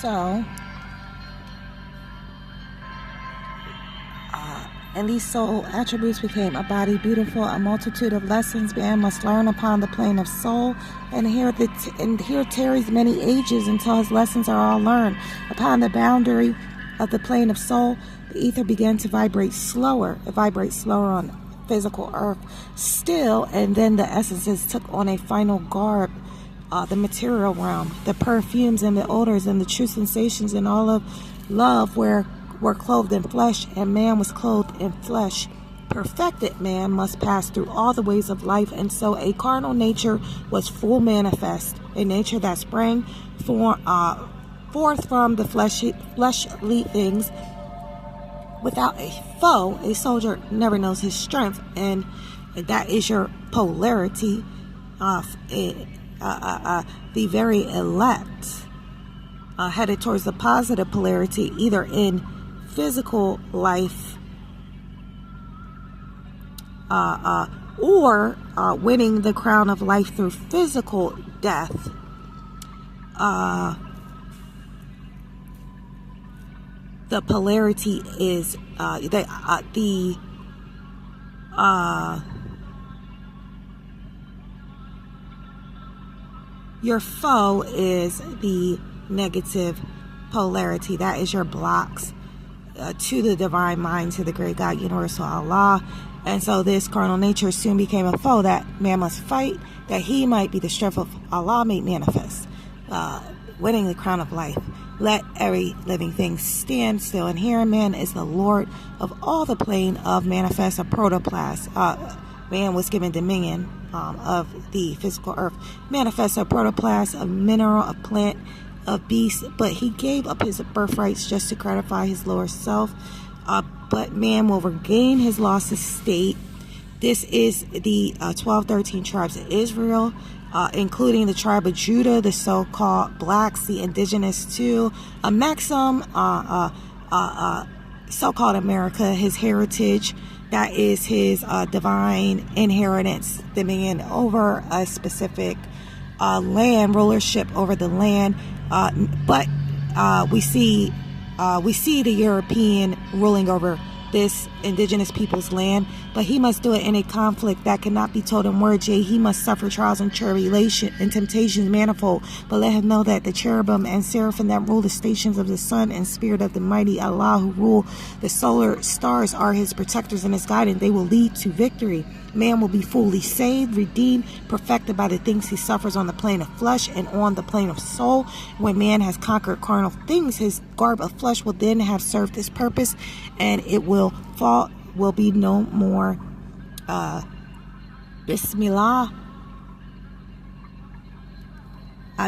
So, and these soul attributes became a body beautiful, a multitude of lessons man must learn upon the plane of soul, and here tarries many ages until his lessons are all learned. Upon the boundary of the plane of soul, the ether began to vibrate slower. It vibrates slower on physical earth still, and then the essences took on a final garb, the material realm. The perfumes and the odors and the true sensations and all of love were clothed in flesh, and man was clothed in flesh. Perfected man must pass through all the ways of life, and so a carnal nature was full manifest, a nature that sprang forth from the fleshly things. Without a foe, a soldier never knows his strength, and that is your polarity of the very elect, headed towards the positive polarity, either in physical life or winning the crown of life through physical death. The polarity is your foe is the negative polarity. That is your blocks to the divine mind, to the great God, universal Allah. And so this carnal nature soon became a foe that man must fight, that he might be the strength of Allah made manifest, winning the crown of life. Let every living thing stand still. And here man is the Lord of all the plane of manifest, a protoplasm. Man was given dominion of the physical earth. Manifest a protoplasm, of mineral, of plant, of beast, but he gave up his birthrights just to gratify his lower self. But man will regain his lost estate. This is the 13 tribes of Israel, including the tribe of Judah, the so-called blacks, the indigenous too, a maxim, so-called America, his heritage. That is his divine inheritance, dominion over a specific land, rulership over the land. But we see the European ruling over this indigenous people's land, but he must do it in a conflict that cannot be told in words. Yea, he must suffer trials and tribulation and temptations manifold, but let him know that the cherubim and seraphim that rule the stations of the sun and spirit of the mighty Allah who rule the solar stars are his protectors and his guidance. They will lead to victory. Man will be fully saved, redeemed, perfected by the things he suffers on the plane of flesh and on the plane of soul. When man has conquered carnal things, his garb of flesh will then have served his purpose, and it will be no more Bismillah.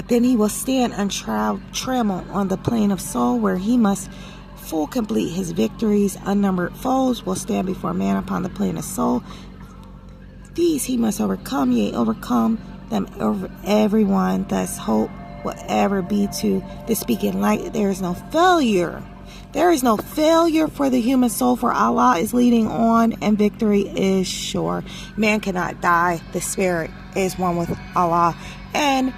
Then he will stand untrammeled on the plane of soul, where he must full complete his victories. Unnumbered foes will stand before man upon the plane of soul. These he must overcome, yea, overcome them over everyone. Thus hope will ever be to the speaking light. There is no failure. There is no failure for the human soul, for Allah is leading on and victory is sure. Man cannot die. The spirit is one with Allah. And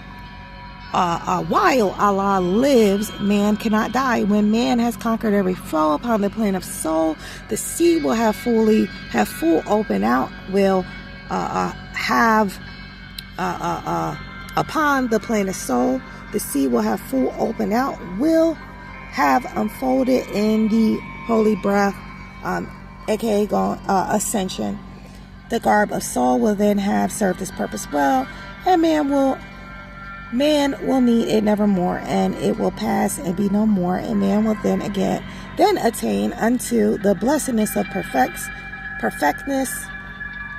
while Allah lives, man cannot die. When man has conquered every foe upon the plane of soul, the sea will have full open out, will have upon the plane of soul, the sea will have full open out, will have unfolded in the holy breath, aka ascension. The garb of soul will then have served its purpose well, and man will need it nevermore, and it will pass and be no more, and man will then attain unto the blessedness of perfectness,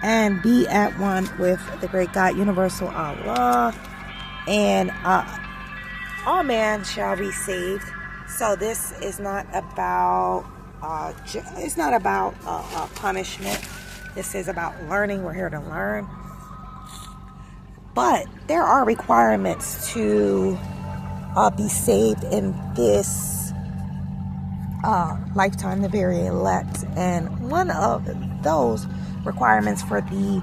and be at one with the great God, universal Allah, and all man shall be saved. So this is not about punishment. This is about learning. We're here to learn. But there are requirements to be saved in this lifetime, the very elect. And one of those requirements for the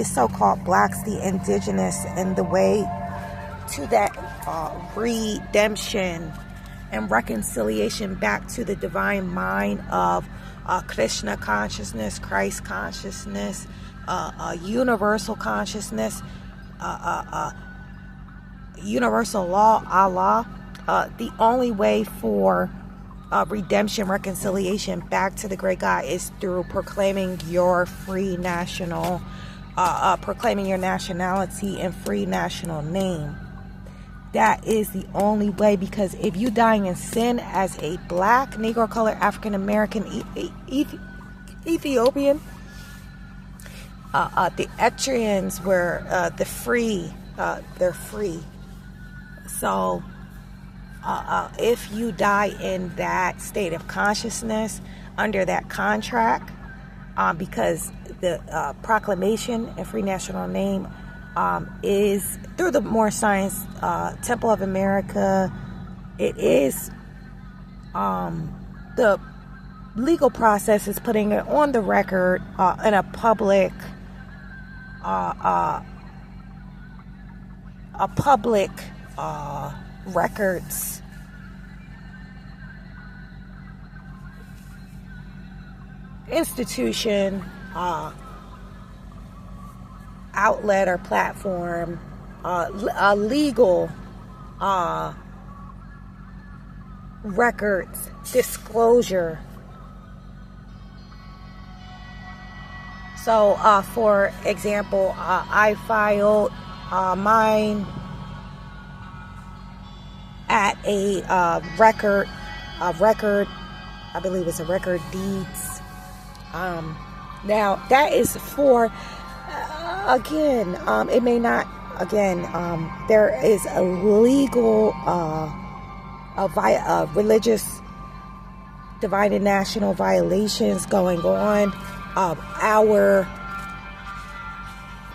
so-called blacks, the indigenous, and the way to that redemption and reconciliation back to the divine mind of Krishna consciousness, Christ consciousness, universal consciousness, universal law, Allah. The only way for redemption, reconciliation back to the great God is through proclaiming your free national, proclaiming your nationality and free national name. That is the only way, because if you dying in sin as a black, Negro, colored, African American, Ethiopian, the Etrians were the free. They're free. So if you die in that state of consciousness under that contract, because the proclamation and free national name is through the Moorish Science Temple of America. It is the legal process is putting it on the record in a public records institution, outlet or platform, a legal records disclosure. So for example, I filed mine at a record, I believe it's a record deeds. Now that is for again, it may not, again, there is a legal, religious, divine and national violations going on. Our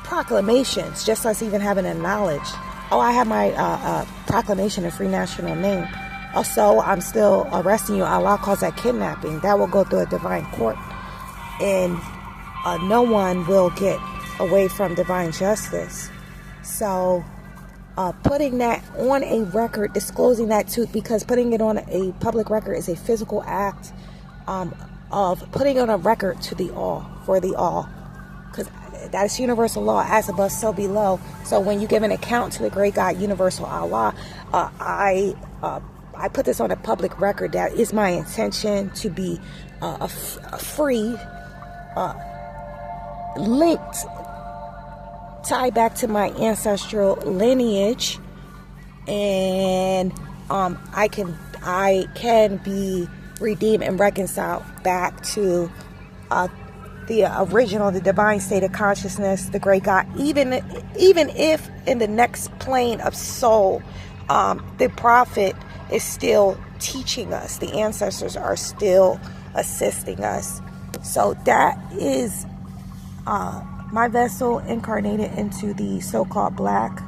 proclamations, just us even having a knowledge. Oh, I have my proclamation of free national name. Also, I'm still arresting you. Allah calls that kidnapping. That will go through a divine court. And no one will get away from divine justice. So putting that on a record, disclosing that too, because putting it on a public record is a physical act of putting on a record to the all, for the all, because that is universal law, as above so below. So when you give an account to the great God, universal Allah, I put this on a public record. That is my intention, to be a free, linked, tie back to my ancestral lineage, and I can be redeemed and reconciled back to the original, the divine state of consciousness, the great God. Even if in the next plane of soul, the prophet is still teaching us, the ancestors are still assisting us. So that is my vessel incarnated into the so-called black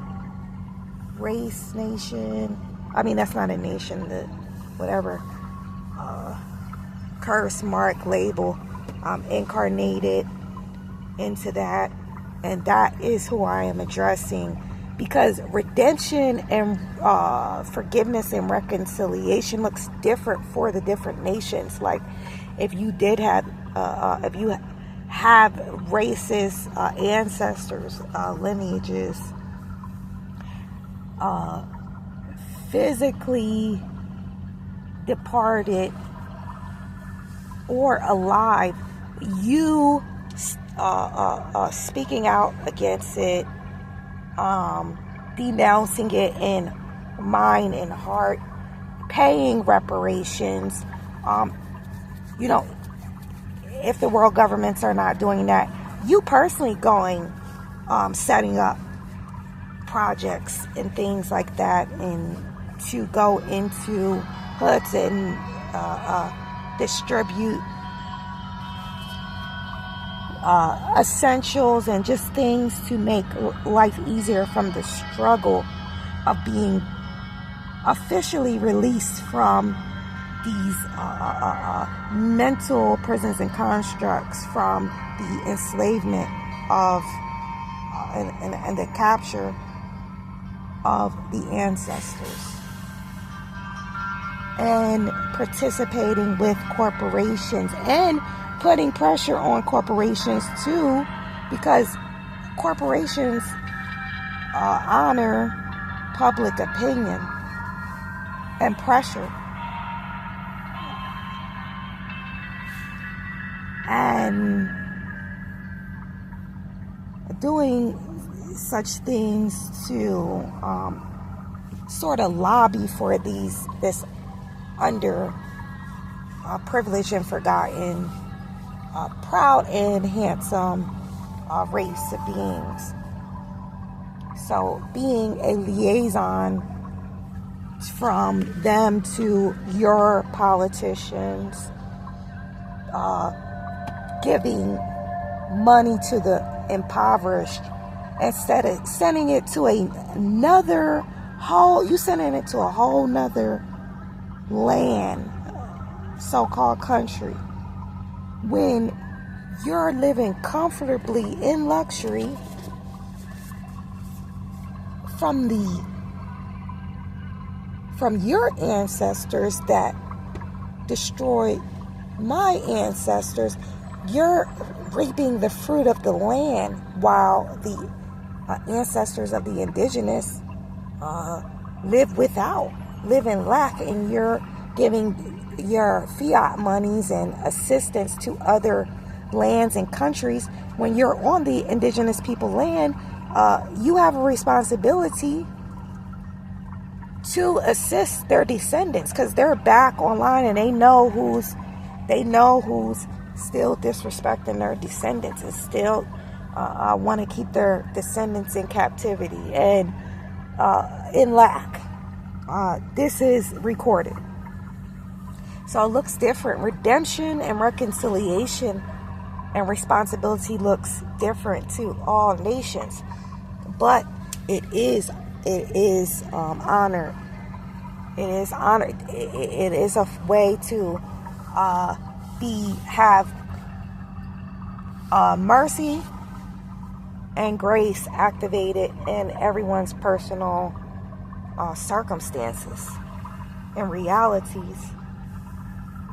race nation. I mean, that's not a nation, the whatever curse mark label, incarnated into that, and that is who I am addressing, because redemption and forgiveness and reconciliation looks different for the different nations. Like if you did have if you have racist ancestors, lineages, physically departed or alive, you speaking out against it, denouncing it in mind and heart, paying reparations, if the world governments are not doing that, you personally going, setting up projects and things like that, and to go into hoods and distribute essentials and just things to make life easier from the struggle of being officially released from these mental prisons and constructs, from the enslavement of and the capture of the ancestors. and participating with corporations and putting pressure on corporations too, because corporations honor public opinion and pressure. And doing such things to sort of lobby for this under privileged and forgotten, proud and handsome race of beings. So being a liaison from them to your politicians, giving money to the impoverished instead of sending it to another whole, you sending it to a whole nother land, so-called country, when you're living comfortably in luxury from your ancestors that destroyed my ancestors. You're reaping the fruit of the land while the ancestors of the indigenous live in lack, and you're giving your fiat monies and assistance to other lands and countries. When you're on the indigenous people land, you have a responsibility to assist their descendants, because they're back online and they know who's still disrespecting their descendants and still want to keep their descendants in captivity and in lack. This is recorded, so it looks different. Redemption and reconciliation and responsibility looks different to all nations, but it is honored. It is honored. It is a way to have mercy and grace activated in everyone's personal circumstances and realities.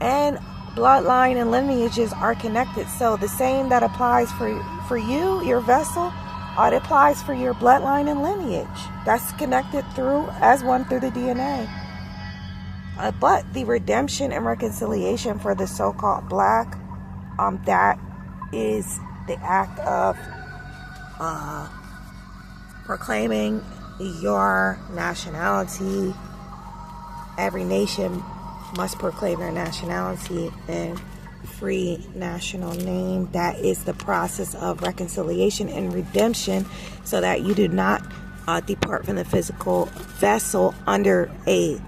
And bloodline and lineages are connected. So the same that applies for you, your vessel, it applies for your bloodline and lineage. That's connected as one through the DNA. But the redemption and reconciliation for the so-called black, that is the act of proclaiming your nationality. Every nation must proclaim their nationality and free national name. That is the process of reconciliation and redemption, so that you do not depart from the physical vessel under a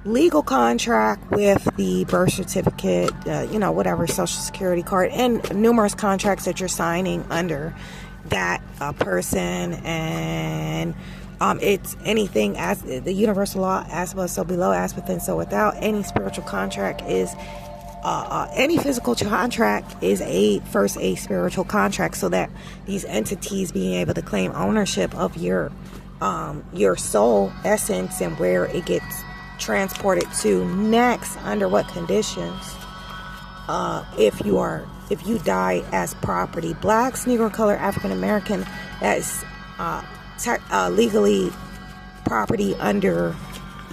legal contract with the birth certificate, whatever, social security card, and numerous contracts that you're signing under that person. And it's anything as the universal law, as above, so below, as within, so without. Any spiritual contract is any physical contract is first a spiritual contract, so that these entities being able to claim ownership of your soul essence and where it gets transported to next, under what conditions, if you die as property. Blacks, Negro, color, African American, as legally property under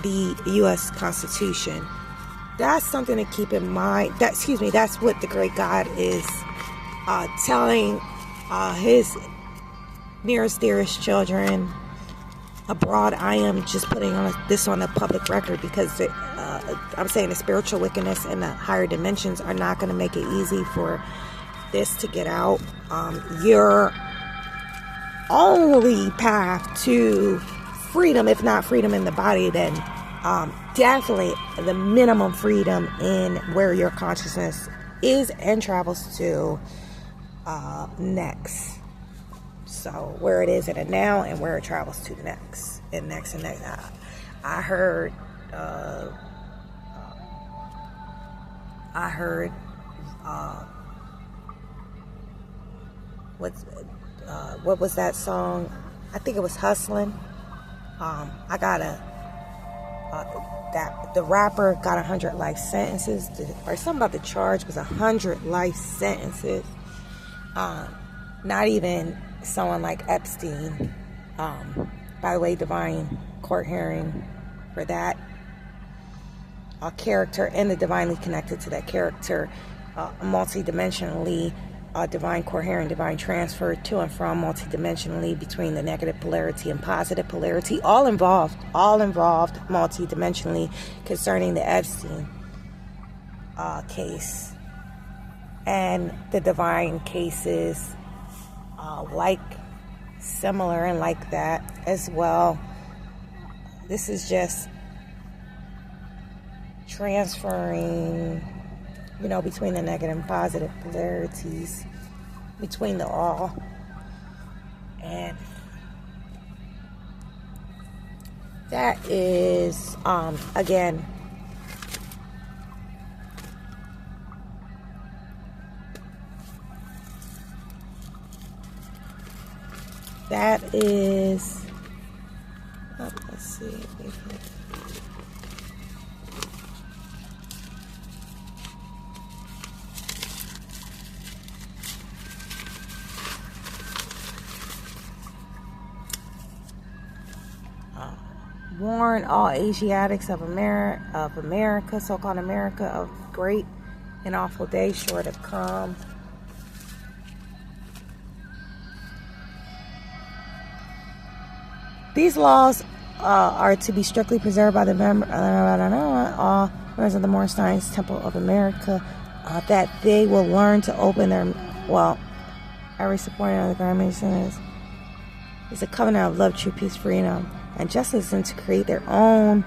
the U.S. Constitution. That's something to keep in mind. That's what the great God is telling his nearest, dearest children abroad. I am just putting this on the public record, because I'm saying the spiritual wickedness and the higher dimensions are not going to make it easy for this to get out. Your only path to freedom, if not freedom in the body, then definitely the minimum freedom in where your consciousness is and travels to next. So where it is in a now and where it travels to next and next and next. I heard what was that song? I think it was Hustlin'. I gotta That the rapper got 100 life sentences, or something about the charge was 100 life sentences. Not even someone like Epstein. By the way, divine court hearing for that character and the divinely connected to that character, multidimensionally, divine court hearing, divine transfer to and from multidimensionally between the negative polarity and positive polarity, all involved multidimensionally concerning the Epstein case and the divine cases, similar and like that as well. This is just transferring, between the negative and positive polarities, between the all. And that is, again, that is, let's see. Warn all Asiatics of America, so-called America, of great and awful days sure to come. These laws are to be strictly preserved by the all members of the Moorish Temple of America, that they will learn to open their, every supporting of the Grand is a covenant of love, true peace, freedom, and justice, and to create their own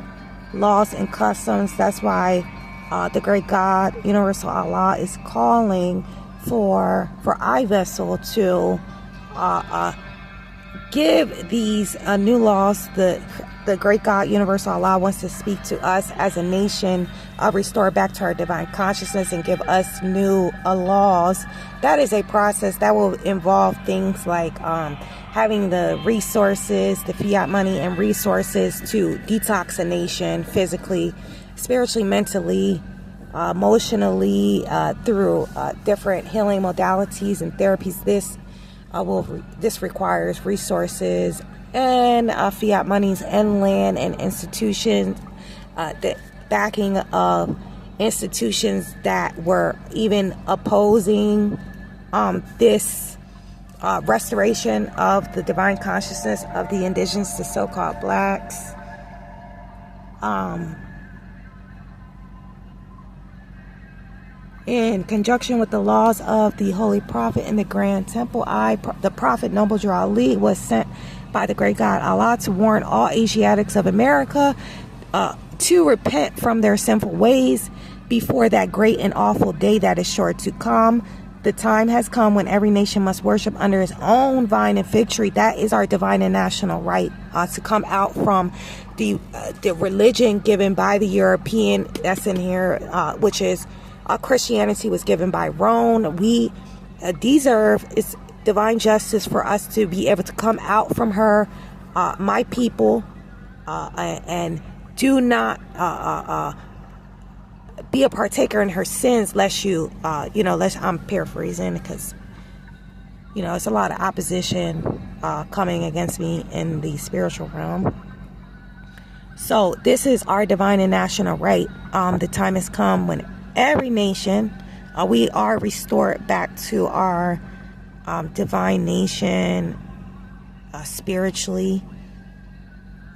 laws and customs. That's why the great God, Universal Allah, is calling for iVessel to give these new laws. The great God, Universal Allah, wants to speak to us as a nation, restore back to our divine consciousness and give us new laws. That is a process that will involve things like having the resources, the fiat money and resources to detox a nation physically, spiritually, mentally, emotionally, through different healing modalities and therapies. This requires resources and fiat monies and land and institutions, the backing of institutions that were even opposing this restoration of the divine consciousness of the indigenous, the so-called blacks. In conjunction with the laws of the Holy Prophet in the Grand Temple, the Prophet Noble Drew Ali, was sent by the great God Allah to warn all Asiatics of America to repent from their sinful ways before that great and awful day that is sure to come. The time has come when every nation must worship under its own vine and fig tree. That is our divine and national right, to come out from the religion given by the European, that's in here, which is Christianity was given by Rome. We deserve its divine justice for us to be able to come out from her, my people, and do not be a partaker in her sins, lest you, lest, I'm paraphrasing because, it's a lot of opposition coming against me in the spiritual realm. So this is our divine and national right. The time has come when every nation, we are restored back to our divine nation spiritually.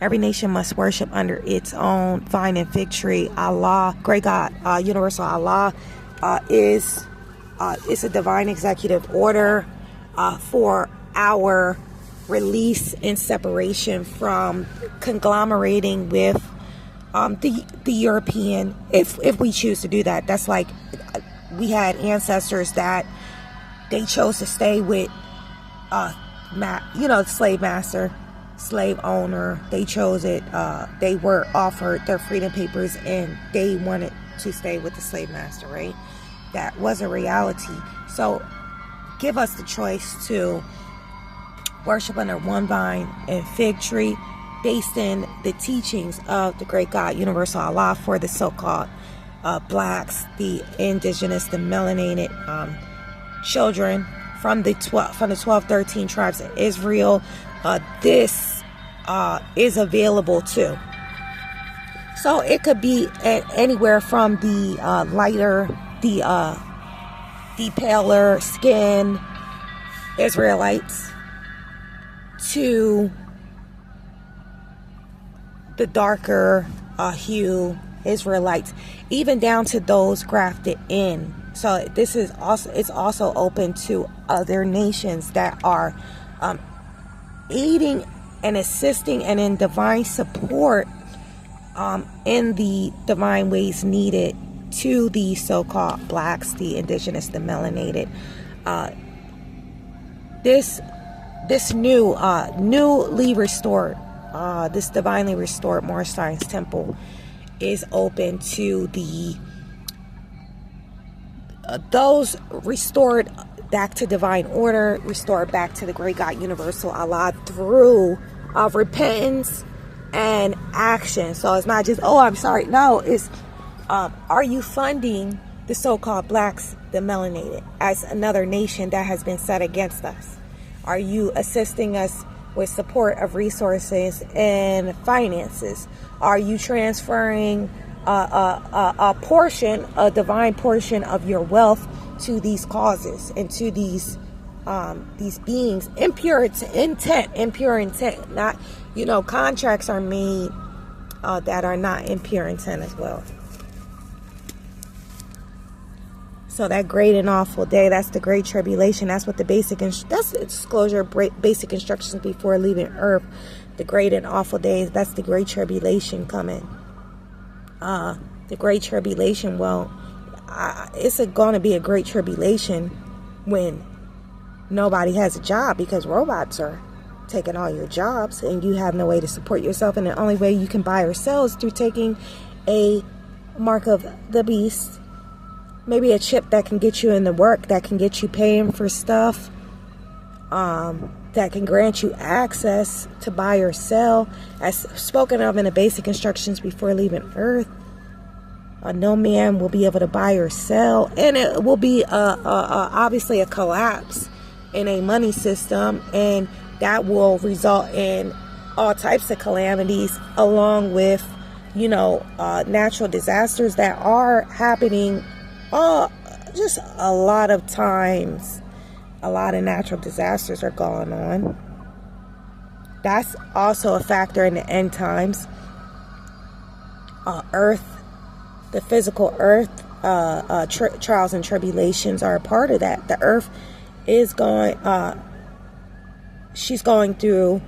Every nation must worship under its own vine and fig tree. Allah, great God, Universal Allah, is a divine executive order for our release and separation from conglomerating with the European, if we choose to do that. That's like, we had ancestors that they chose to stay with, slave master, slave owner. They chose it. They were offered their freedom papers and they wanted to stay with the slave master, right? That was a reality. So give us the choice to worship under one vine and fig tree, based in the teachings of the great God, Universal Allah, for the so-called blacks, the indigenous, the melanated children from the 12, 13 tribes of Israel. This is available too. So it could be anywhere from the lighter, the paler skin Israelites to the darker hue Israelites, even down to those grafted in. So this is also, it's also open to other nations that are aiding and assisting and in divine support in the divine ways needed to the so-called blacks, the indigenous, the melanated. This newly restored, this divinely restored Moorish Science Temple is open to the those restored back to divine order, restored back to the great God, Universal Allah, through repentance and action. So it's not just, oh, I'm sorry. No, it's are you funding the so-called blacks, the melanated, as another nation that has been set against us? Are you assisting us with support of resources and finances? Are you transferring a portion, a divine portion of your wealth to these causes and to these beings? Impure intent. Not, contracts are made that are not impure intent as well. So that great and awful day, that's the great tribulation. That's what the that's the disclosure, basic instructions before leaving earth. The great and awful days, that's the great tribulation coming. The great tribulation, well, it's going to be a great tribulation when nobody has a job, because robots are taking all your jobs and you have no way to support yourself. And the only way you can buy or sell is through taking a mark of the beast. Maybe a chip that can get you into work, that can get you paying for stuff, that can grant you access to buy or sell, as spoken of in the basic instructions before leaving earth. No man will be able to buy or sell, and it will be obviously a collapse in a money system, and that will result in all types of calamities, along with natural disasters that are happening. Just a lot of times, a lot of natural disasters are going on. That's also a factor in the end times. Earth, the physical earth, trials and tribulations are a part of that. The earth is she's going through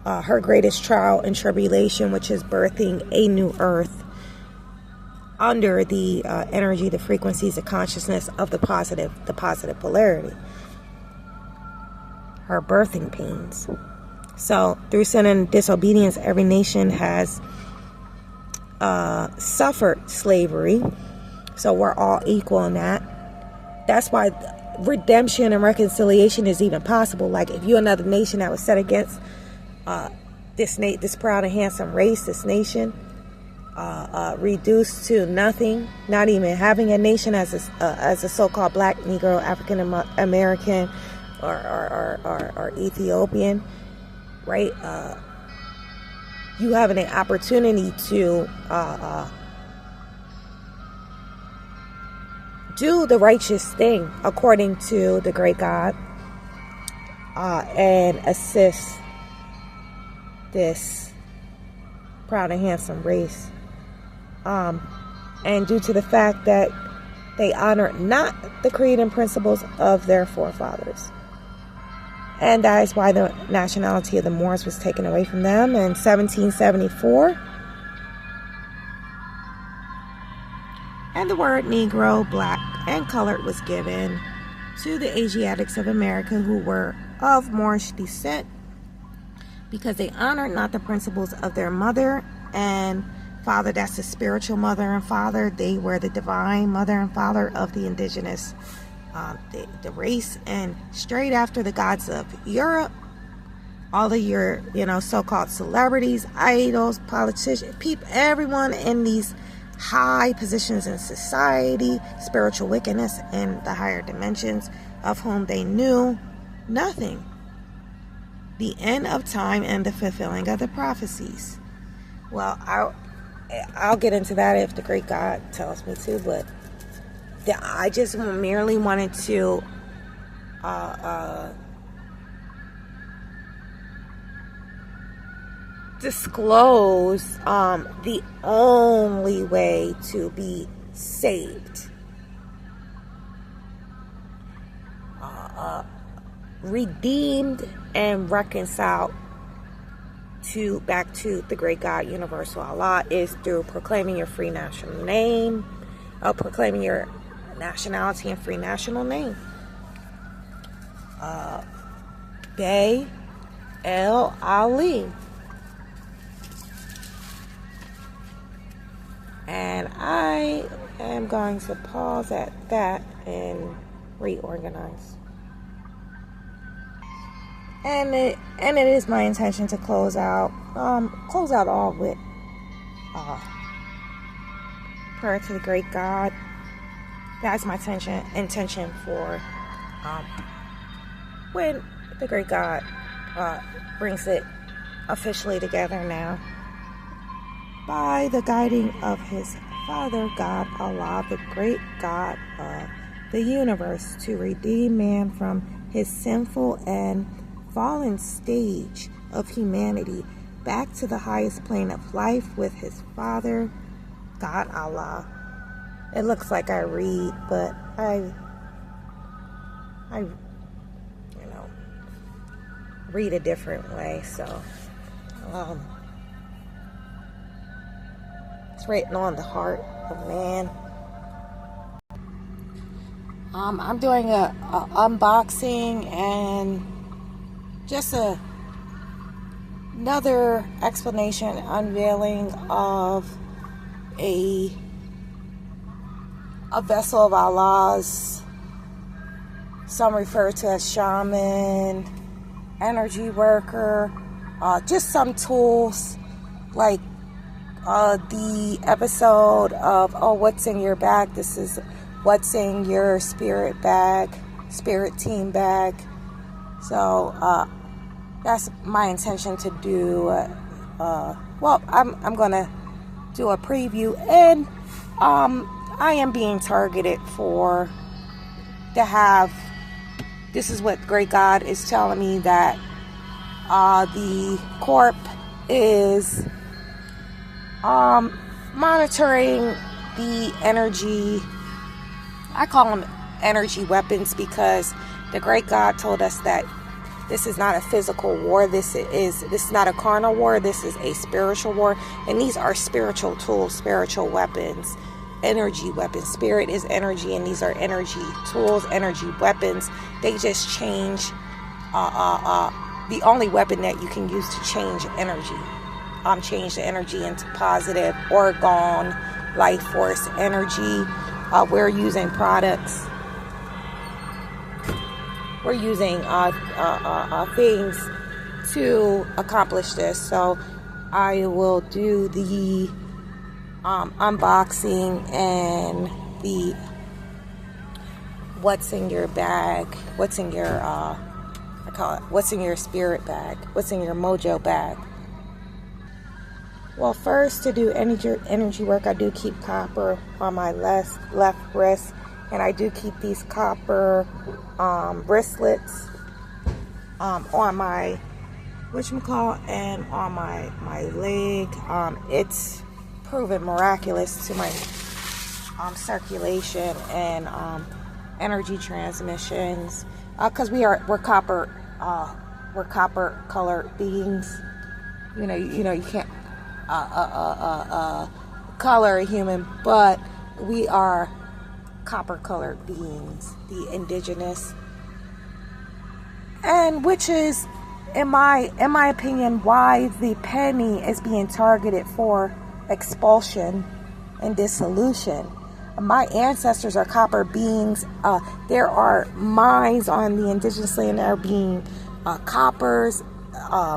her greatest trial and tribulation, which is birthing a new earth under the energy, the frequencies, the consciousness of the positive polarity. Her birthing pains. So through sin and disobedience, every nation has suffered slavery. So we're all equal in that. That's why redemption and reconciliation is even possible. Like if you're another nation that was set against this proud and handsome race, this nation, reduced to nothing, not even having a nation as a so-called black, Negro, African American, or Ethiopian, right? You have an opportunity to do the righteous thing according to the great God, and assist this proud and handsome race. And due to the fact that they honor not the creed and principles of their forefathers. And that is why the nationality of the Moors was taken away from them in 1774. And the word Negro, black, and colored was given to the Asiatics of America who were of Moorish descent, because they honored not the principles of their mother and father. That's the spiritual mother and father. They were the divine mother and father of the indigenous, the race. And straight after the gods of Europe, all of your, so-called celebrities, idols, politicians, everyone in these high positions in society, spiritual wickedness in the higher dimensions, of whom they knew nothing. The end of time and the fulfilling of the prophecies. Well, I'll get into that if the great God tells me to, but I just merely wanted to disclose the only way to be saved, redeemed and reconciled back to the great God, universal Allah, is through proclaiming your free national name, proclaiming your nationality and free national name. Bay El Ali. And I am going to pause at that and reorganize. And it is my intention to close out all with prayer to the great God. That's my intention for when the great God brings it officially together now, by the guiding of his Father, God Allah, the great God of the universe, to redeem man from his sinful and fallen stage of humanity back to the highest plane of life with his Father, God Allah. It looks like I read, but I read a different way, so it's written on the heart of man. I'm doing a unboxing and just another explanation, unveiling of a vessel of Allah's. Some refer to as shaman, energy worker, just some tools like the episode of what's in your bag. This is what's in your spirit team bag. So that's my intention to do. I'm gonna do a preview, and I am being targeted to have. This is what Great God is telling me, that the Corp is monitoring the energy. I call them energy weapons because the Great God told us that this is not a physical war. This is not a carnal war. This is a spiritual war, and these are spiritual tools, spiritual weapons, energy weapons. Spirit is energy, and these are energy tools, energy weapons. They just change the only weapon that you can use to change energy. Change the energy into positive, orgone, life force energy. We're using products. We're using things to accomplish this. So I will do the unboxing and the what's in your bag, what's in your what's in your spirit bag, what's in your mojo bag. Well, first, to do energy work, I do keep copper on my left wrist, and I do keep these copper bracelets on my and on my leg. It's proven miraculous to my circulation and energy transmissions, because we're copper colored beings. You can't color a human, but we are copper colored beings, the indigenous, and which is, in my opinion, why the penny is being targeted for expulsion and dissolution. My ancestors are copper beings. There are mines on the indigenous land that are being coppers,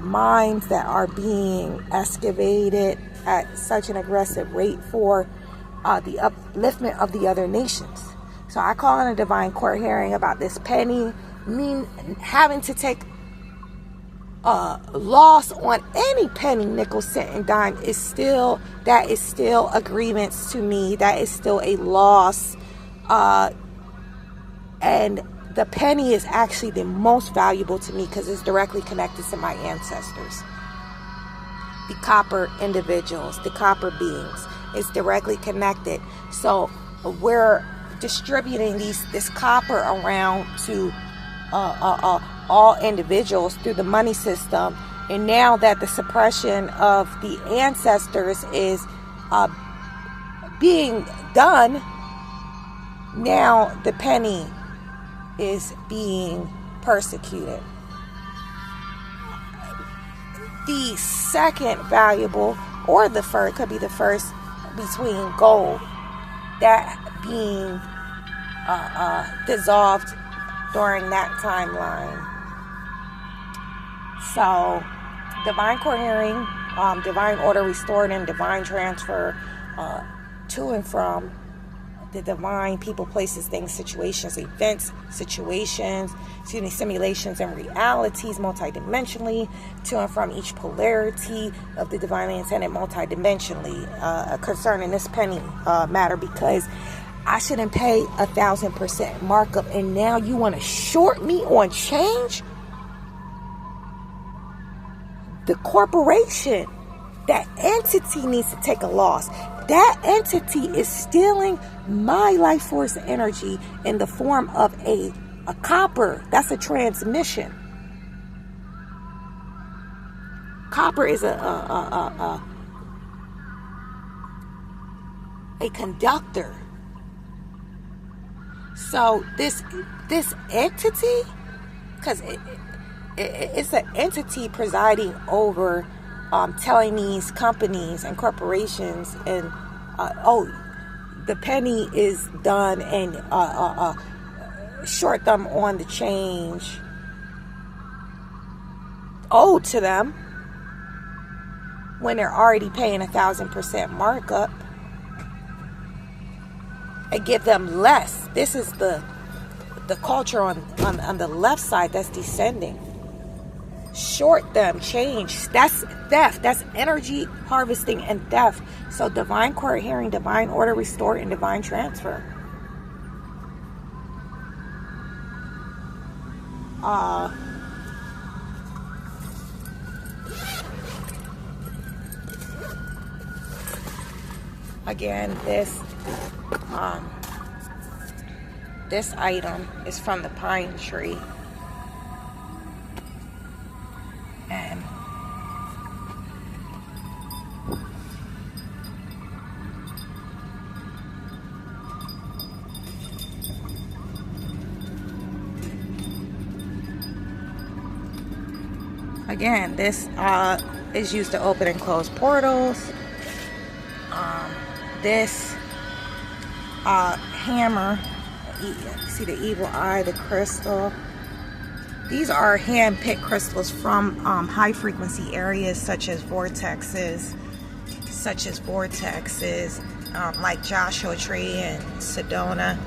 mines that are being excavated at such an aggressive rate for the upliftment of the other nations. So I call in a divine court hearing about this penny, having to take loss on any penny, nickel, cent, and dime is still a grievance to me. That is still a loss. And the penny is actually the most valuable to me because it's directly connected to my ancestors. The copper individuals, the copper beings, is directly connected. So we're distributing this copper around to all individuals through the money system. And now that the suppression of the ancestors is being done, now the penny is being persecuted. The second valuable, or the first, could be the first between gold, that being dissolved during that timeline. So, divine court hearing, divine order restored, and divine transfer to and from the divine, people, places, things, situations, events, simulations and realities multidimensionally, to and from each polarity of the divinely intended multidimensionally concerning this penny matter, because I shouldn't pay 1,000% markup, and now you want to short me on change? The corporation, that entity needs to take a loss. That entity is stealing my life force energy in the form of a copper. That's a transmission. Copper is a conductor. So this entity, because it's an entity presiding over telling these companies and corporations and the penny is done, and short them on the change owed to them when they're already paying 1,000% markup, and give them less. This is the culture on the left side that's descending. Short them, change. That's theft. That's energy harvesting and theft. So divine court hearing, divine order restored, and divine transfer. Again, this item is from the pine tree. And again, this is used to open and close portals. This hammer, you see the evil eye, the crystal. These are hand-picked crystals from high frequency areas such as vortexes, like Joshua Tree and Sedona.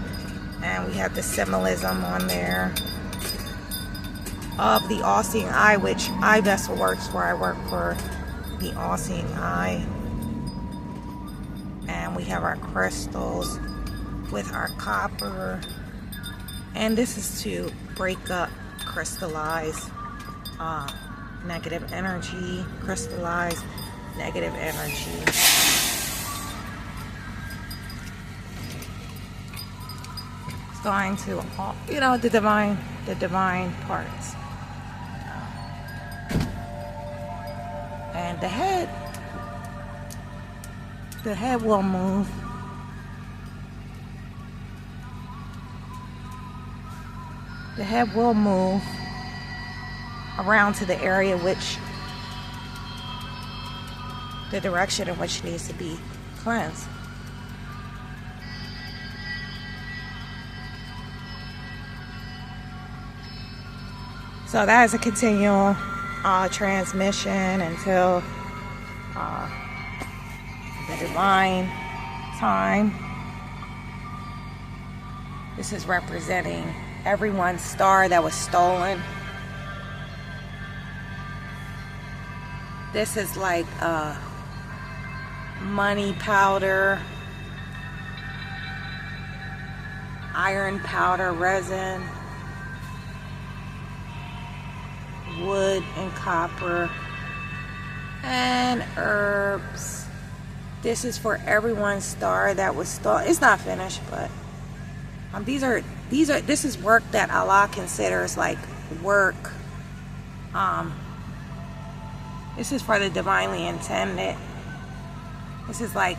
And we have the symbolism on there of the all-seeing eye, which Eye Vessel works, where I work for the all-seeing eye. And we have our crystals with our copper. And this is to break up, crystallize negative energy, crystallize negative energy. It's going to, the divine parts. And the head will move. The head will move around to the area the direction in which needs to be cleansed. So that is a continual transmission until the divine time. This is representing everyone's star that was stolen. This is like money powder, iron powder, resin, wood and copper, and herbs. This is for everyone's star that was stolen. It's not finished, but this is work that Allah considers like work. This is for the divinely intended. This is like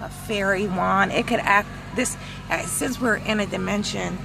a fairy wand. It could act this, since we're in a dimension